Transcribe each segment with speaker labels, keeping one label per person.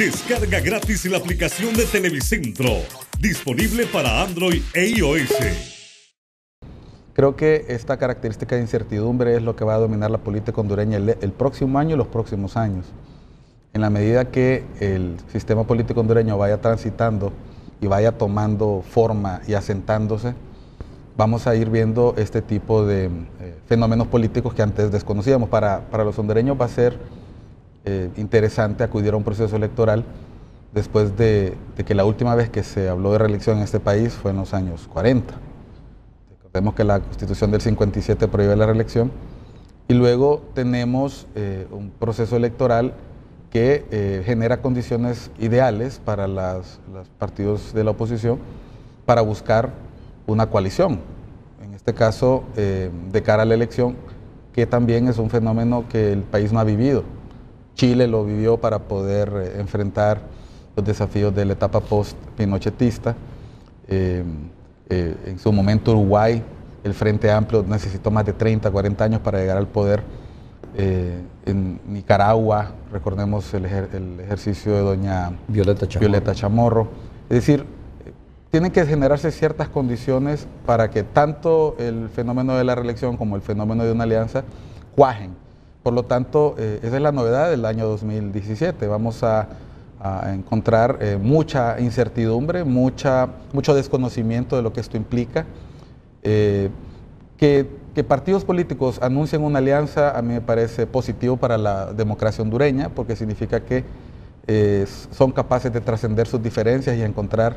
Speaker 1: Descarga gratis la aplicación de Televicentro, disponible para Android e iOS.
Speaker 2: Creo que esta característica de incertidumbre es lo que va a dominar la política hondureña el próximo año y los próximos años. En la medida que el sistema político hondureño vaya transitando y vaya tomando forma y asentándose, vamos a ir viendo este tipo de fenómenos políticos que antes desconocíamos. Para los hondureños va a ser interesante acudir a un proceso electoral después de que la última vez que se habló de reelección en este país fue en los años 40. Recordemos que la Constitución del 57 prohíbe la reelección y luego tenemos un proceso electoral que genera condiciones ideales para los partidos de la oposición para buscar una coalición, en este caso de cara a la elección, que también es un fenómeno que el país no ha vivido. Chile lo vivió para poder enfrentar los desafíos de la etapa post-pinochetista. En su momento Uruguay, el Frente Amplio necesitó más de 30, 40 años para llegar al poder. En Nicaragua, recordemos el ejercicio de doña Violeta Chamorro. Es decir, tienen que generarse ciertas condiciones para que tanto el fenómeno de la reelección como el fenómeno de una alianza cuajen. Por lo tanto, esa es la novedad del año 2017. Vamos a encontrar mucha incertidumbre, mucho desconocimiento de lo que esto implica. Que partidos políticos anuncien una alianza a mí me parece positivo para la democracia hondureña, porque significa que son capaces de trascender sus diferencias y encontrar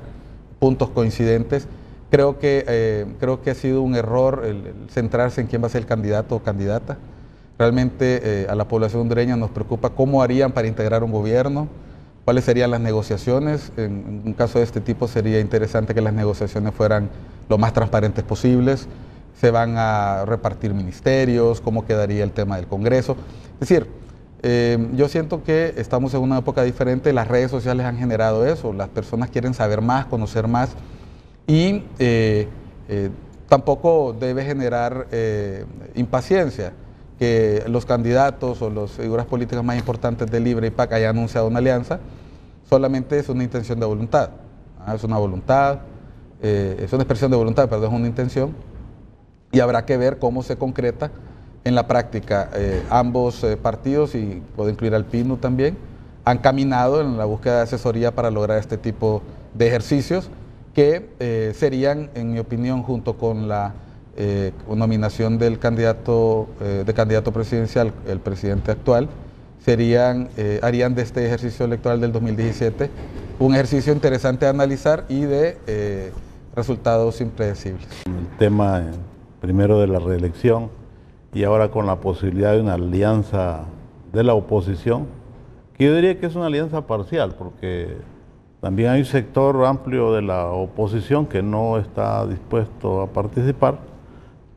Speaker 2: puntos coincidentes. Creo que ha sido un error el centrarse en quién va a ser el candidato o candidata. Realmente a la población hondureña nos preocupa cómo harían para integrar un gobierno, cuáles serían las negociaciones. En un caso de este tipo sería interesante que las negociaciones fueran lo más transparentes posibles. Se van a repartir ministerios, cómo quedaría el tema del Congreso. Es decir, yo siento que estamos en una época diferente, las redes sociales han generado eso, las personas quieren saber más, conocer más y tampoco debe generar impaciencia que los candidatos o las figuras políticas más importantes de Libre y PAC hayan anunciado una alianza. Solamente es una intención de voluntad, es una voluntad, es una expresión de voluntad, perdón, es una intención, y habrá que ver cómo se concreta en la práctica. Ambos partidos, y puedo incluir al PINU también, han caminado en la búsqueda de asesoría para lograr este tipo de ejercicios que serían, en mi opinión, junto con la nominación del candidato presidencial, el presidente actual, harían de este ejercicio electoral del 2017 un ejercicio interesante de analizar y de resultados impredecibles.
Speaker 3: El tema primero de la reelección y ahora con la posibilidad de una alianza de la oposición, que yo diría que es una alianza parcial, porque también hay un sector amplio de la oposición que no está dispuesto a participar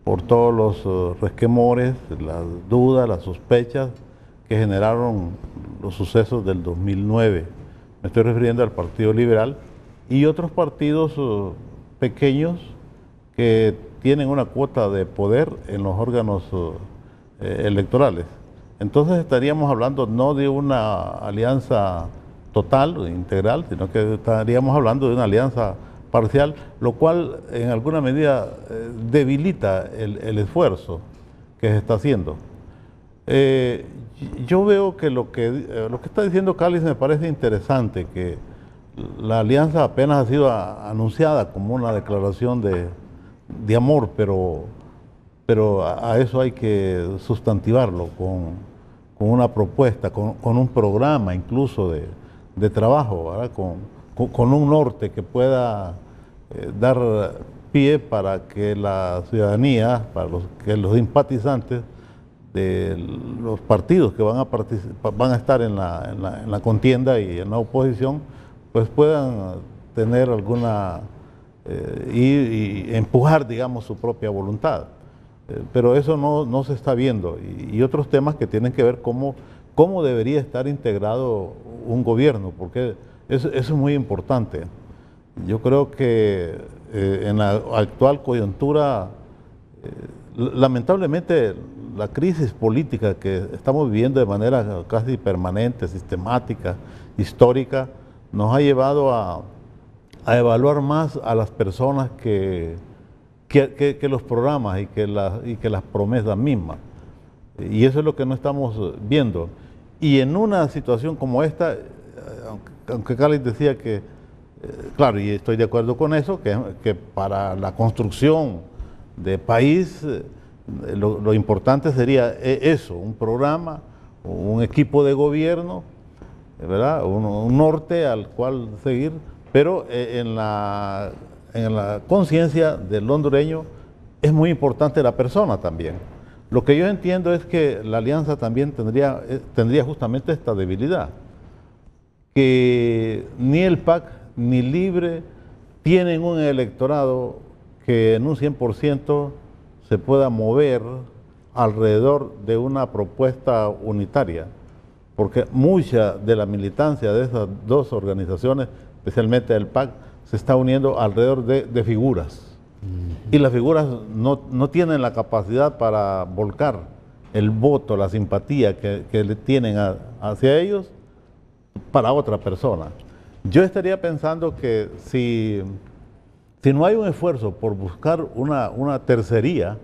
Speaker 3: por todos los resquemores, las dudas, las sospechas que generaron los sucesos del 2009. Me estoy refiriendo al Partido Liberal y otros partidos pequeños que tienen una cuota de poder en los órganos electorales. Entonces estaríamos hablando no de una alianza total o integral, sino que estaríamos hablando de una alianza parcial, lo cual en alguna medida debilita el esfuerzo que se está haciendo. Yo veo que lo que está diciendo Cáliz me parece interesante, que la alianza apenas ha sido anunciada como una declaración de amor, pero a eso hay que sustantivarlo con una propuesta, con un programa incluso de trabajo, ¿verdad? Con un norte que pueda dar pie para que la ciudadanía, para que los simpatizantes de los partidos que van a estar en la contienda y en la oposición, pues puedan tener alguna y empujar, digamos, su propia voluntad. Pero eso no se está viendo. Y otros temas que tienen que ver cómo debería estar integrado un gobierno, porque eso es muy importante. Yo creo que en la actual coyuntura, lamentablemente, la crisis política que estamos viviendo de manera casi permanente, sistemática histórica, nos ha llevado a evaluar más a las personas que los programas y que las promesas mismas. Y eso es lo que no estamos viendo. Y en una situación como esta, aunque Cáliz decía que, claro, y estoy de acuerdo con eso, que para la construcción de país lo importante sería eso, un programa, un equipo de gobierno, ¿verdad? Un norte al cual seguir, pero en la conciencia del hondureño es muy importante la persona también. Lo que yo entiendo es que la alianza también tendría justamente esta debilidad, que ni el PAC ni Libre tienen un electorado que en un 100% se pueda mover alrededor de una propuesta unitaria, porque mucha de la militancia de esas dos organizaciones, especialmente el PAC, se está uniendo alrededor de figuras. Y las figuras no tienen la capacidad para volcar el voto, la simpatía que le tienen hacia ellos para otra persona. Yo estaría pensando que si no hay un esfuerzo por buscar una tercería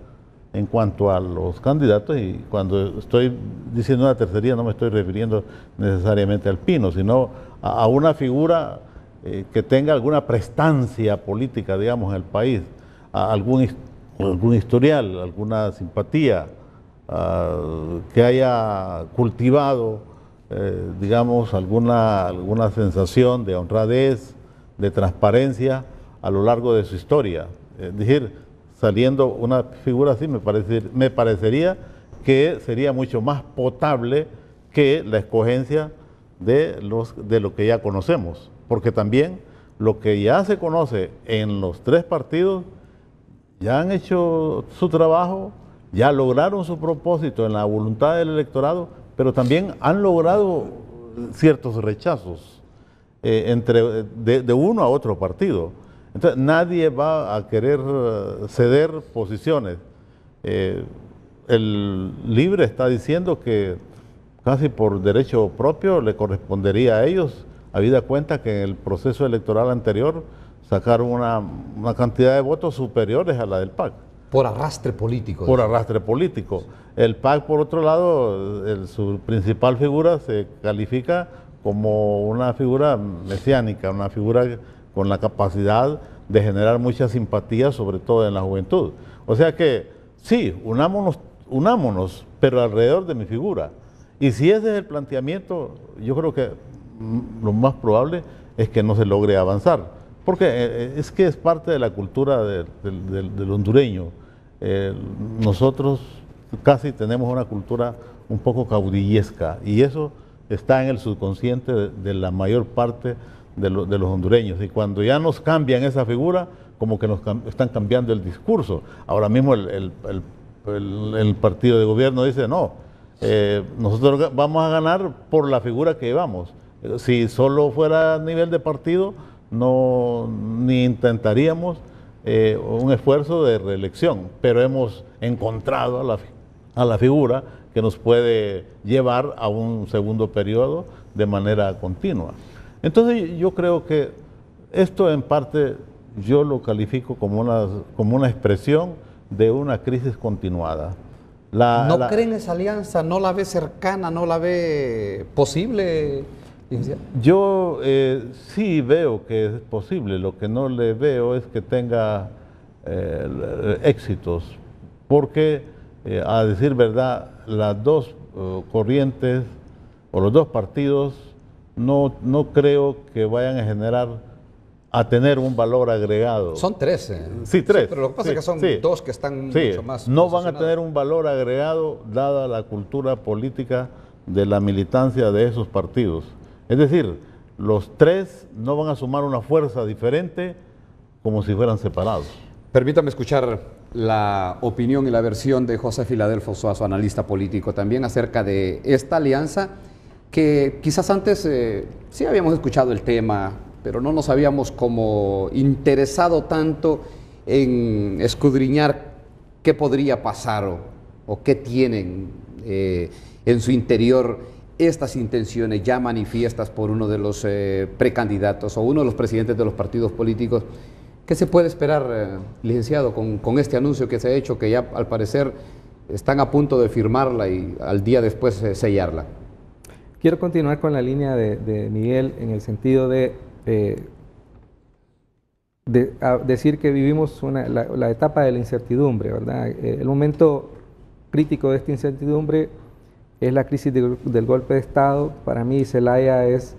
Speaker 3: en cuanto a los candidatos, y cuando estoy diciendo una tercería no me estoy refiriendo necesariamente al Pino, sino a una figura que tenga alguna prestancia política, digamos, en el país, algún historial, alguna simpatía, que haya cultivado, digamos, alguna sensación de honradez, de transparencia a lo largo de su historia. Es decir, saliendo una figura así, me parecería que sería mucho más potable que la escogencia de lo que ya conocemos, porque también lo que ya se conoce en los tres partidos ya han hecho su trabajo, ya lograron su propósito en la voluntad del electorado, pero también han logrado ciertos rechazos de uno a otro partido. Entonces nadie va a querer ceder posiciones. El Libre está diciendo que casi por derecho propio le correspondería a ellos, habida cuenta que en el proceso electoral anterior sacaron una cantidad de votos superiores a la del PAC.
Speaker 4: Por arrastre político.
Speaker 3: Por arrastre político. El PAC, por otro lado, su principal figura se califica como una figura mesiánica, una figura con la capacidad de generar mucha simpatía, sobre todo en la juventud. O sea que, sí, unámonos, pero alrededor de mi figura. Y si ese es el planteamiento, yo creo que lo más probable es que no se logre avanzar, porque es que es parte de la cultura del hondureño. Nosotros casi tenemos una cultura un poco caudillesca, y eso está en el subconsciente de la mayor parte de los hondureños, y cuando ya nos cambian esa figura, como que nos están cambiando el discurso. Ahora mismo el partido de gobierno dice, no, nosotros vamos a ganar por la figura que llevamos. Si solo fuera a nivel de partido, ni intentaríamos un esfuerzo de reelección, pero hemos encontrado a la figura que nos puede llevar a un segundo periodo de manera continua. Entonces yo creo que esto en parte yo lo califico como una expresión de una crisis continuada.
Speaker 4: ¿No cree en esa alianza? ¿No la ve cercana? ¿No la ve posible?
Speaker 3: Yo sí veo que es posible, lo que no le veo es que tenga éxitos, porque a decir verdad, las dos corrientes o los dos partidos no creo que vayan a tener un valor agregado.
Speaker 4: Son 13.
Speaker 3: Sí, 3.
Speaker 4: Sí, pero lo que pasa es que son dos que están mucho más
Speaker 3: no van a tener un valor agregado dada la cultura política de la militancia de esos partidos. Es decir, los tres no van a sumar una fuerza diferente como si fueran separados.
Speaker 4: Permítame escuchar la opinión y la versión de José Filadelfo Suazo, analista político, también acerca de esta alianza que quizás antes sí habíamos escuchado el tema, pero no nos habíamos como interesado tanto en escudriñar qué podría pasar o qué tienen en su interior estas intenciones ya manifiestas por uno de los precandidatos o uno de los presidentes de los partidos políticos, ¿qué se puede esperar, licenciado, con este anuncio que se ha hecho, que ya al parecer están a punto de firmarla y al día después sellarla?
Speaker 5: Quiero continuar con la línea de Miguel en el sentido de decir que vivimos la etapa de la incertidumbre, ¿verdad? El momento crítico de esta incertidumbre es la crisis del golpe de Estado. Para mí Zelaya es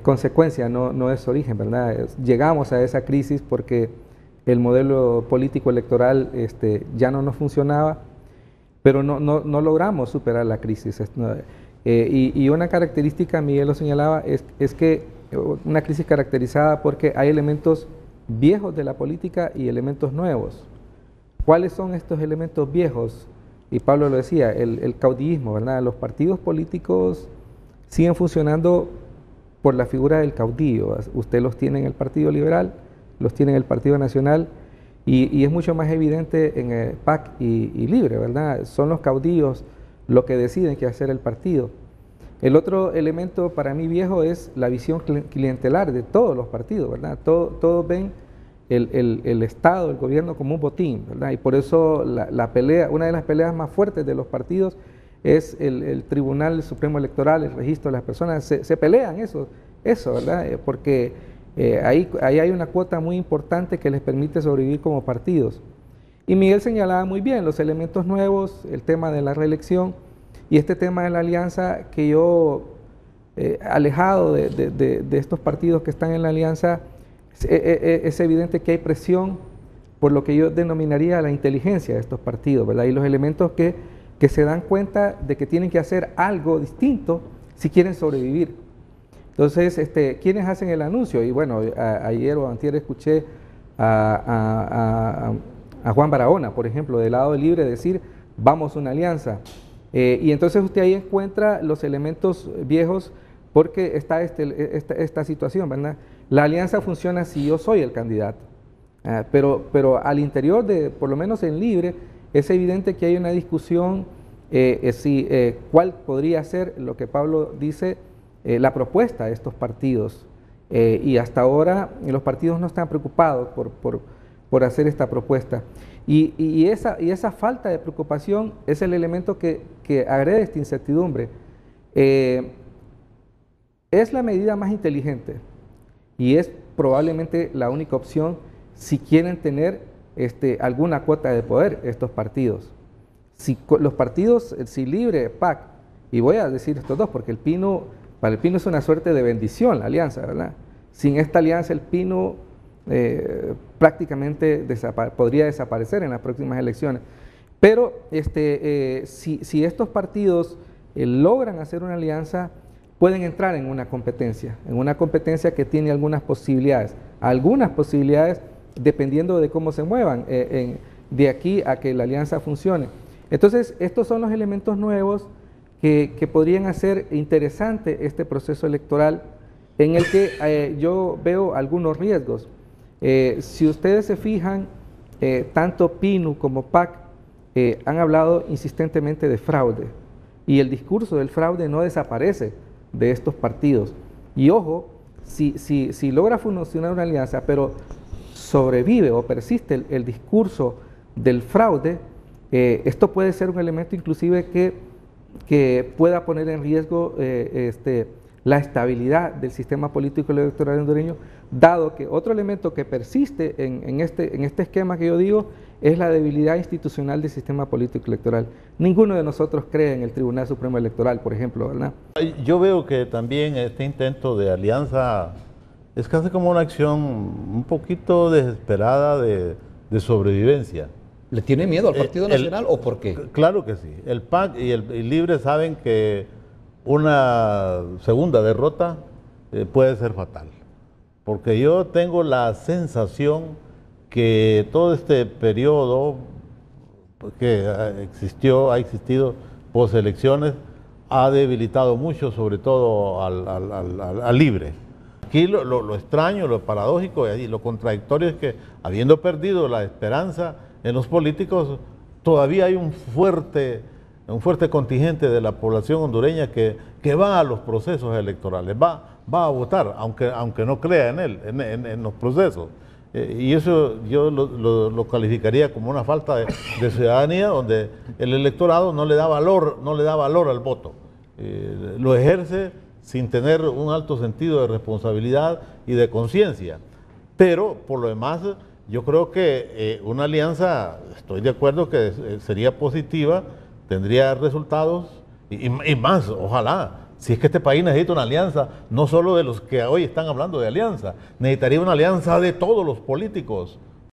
Speaker 5: consecuencia, no es origen, ¿verdad? Llegamos a esa crisis porque el modelo político electoral ya no nos funcionaba, pero no logramos superar la crisis. Y una característica, Miguel lo señalaba, es que una crisis caracterizada porque hay elementos viejos de la política y elementos nuevos. ¿Cuáles son estos elementos viejos? Y Pablo lo decía, el caudillismo, ¿verdad? Los partidos políticos siguen funcionando por la figura del caudillo. Usted los tiene en el Partido Liberal, los tiene en el Partido Nacional, y es mucho más evidente en el PAC y Libre, ¿verdad? Son los caudillos lo que deciden qué hacer el partido. El otro elemento para mí viejo es la visión clientelar de todos los partidos, ¿verdad? Todos ven el Estado, el gobierno como un botín, ¿verdad? Y por eso la pelea, una de las peleas más fuertes de los partidos es el Tribunal Supremo Electoral, el registro de las personas. Se pelean eso, ¿verdad? Porque ahí hay una cuota muy importante que les permite sobrevivir como partidos. Y Miguel señalaba muy bien los elementos nuevos, el tema de la reelección y este tema de la alianza que yo, alejado de estos partidos que están en la alianza, es evidente que hay presión por lo que yo denominaría la inteligencia de estos partidos, ¿verdad? Y los elementos que se dan cuenta de que tienen que hacer algo distinto si quieren sobrevivir. Entonces, ¿quiénes hacen el anuncio? Y bueno, ayer o antier escuché a Juan Barahona, por ejemplo, del lado libre, decir, vamos a una alianza. Y entonces usted ahí encuentra los elementos viejos porque está esta situación, ¿verdad? La alianza funciona si yo soy el candidato, pero al interior por lo menos en Libre, es evidente que hay una discusión cuál podría ser lo que Pablo dice, la propuesta de estos partidos. Y hasta ahora los partidos no están preocupados por hacer esta propuesta. Y esa falta de preocupación es el elemento que agrede esta incertidumbre. Es la medida más inteligente y es probablemente la única opción si quieren tener alguna cuota de poder estos partidos. Si los partidos, si Libre, PAC, y voy a decir estos dos porque para el Pino es una suerte de bendición la alianza, ¿verdad? Sin esta alianza el Pino prácticamente podría desaparecer en las próximas elecciones. Pero si estos partidos logran hacer una alianza, pueden entrar en una competencia que tiene algunas posibilidades dependiendo de cómo se muevan de aquí a que la alianza funcione. Entonces, estos son los elementos nuevos que podrían hacer interesante este proceso electoral en el que yo veo algunos riesgos. Si ustedes se fijan, tanto PINU como PAC han hablado insistentemente de fraude y el discurso del fraude no desaparece de estos partidos. Y ojo, si logra funcionar una alianza, pero sobrevive o persiste el discurso del fraude, esto puede ser un elemento inclusive que pueda poner en riesgo la estabilidad del sistema político electoral hondureño, dado que otro elemento que persiste en este esquema que yo digo es la debilidad institucional del sistema político electoral. Ninguno de nosotros cree en el Tribunal Supremo Electoral, por ejemplo, ¿verdad?
Speaker 3: Yo veo que también este intento de alianza es casi como una acción un poquito desesperada de sobrevivencia.
Speaker 4: ¿Le tiene miedo al Partido Nacional o por qué?
Speaker 3: Claro que sí. El PAC y el Libre saben que una segunda derrota puede ser fatal. Porque yo tengo la sensación que todo este periodo que ha existido postelecciones, ha debilitado mucho, sobre todo al Libre. Aquí lo extraño, lo paradójico y lo contradictorio es que, habiendo perdido la esperanza en los políticos, todavía hay un fuerte un fuerte contingente de la población hondureña que va a los procesos electorales, va a votar, aunque no crea en él, en los procesos. Y eso yo lo calificaría como una falta de ciudadanía, donde el electorado no le da valor al voto. Lo ejerce sin tener un alto sentido de responsabilidad y de conciencia. Pero, por lo demás, yo creo que una alianza, estoy de acuerdo que sería positiva, tendría resultados y más, ojalá. Si es que este país necesita una alianza, no solo de los que hoy están hablando de alianza, necesitaría una alianza de todos los políticos,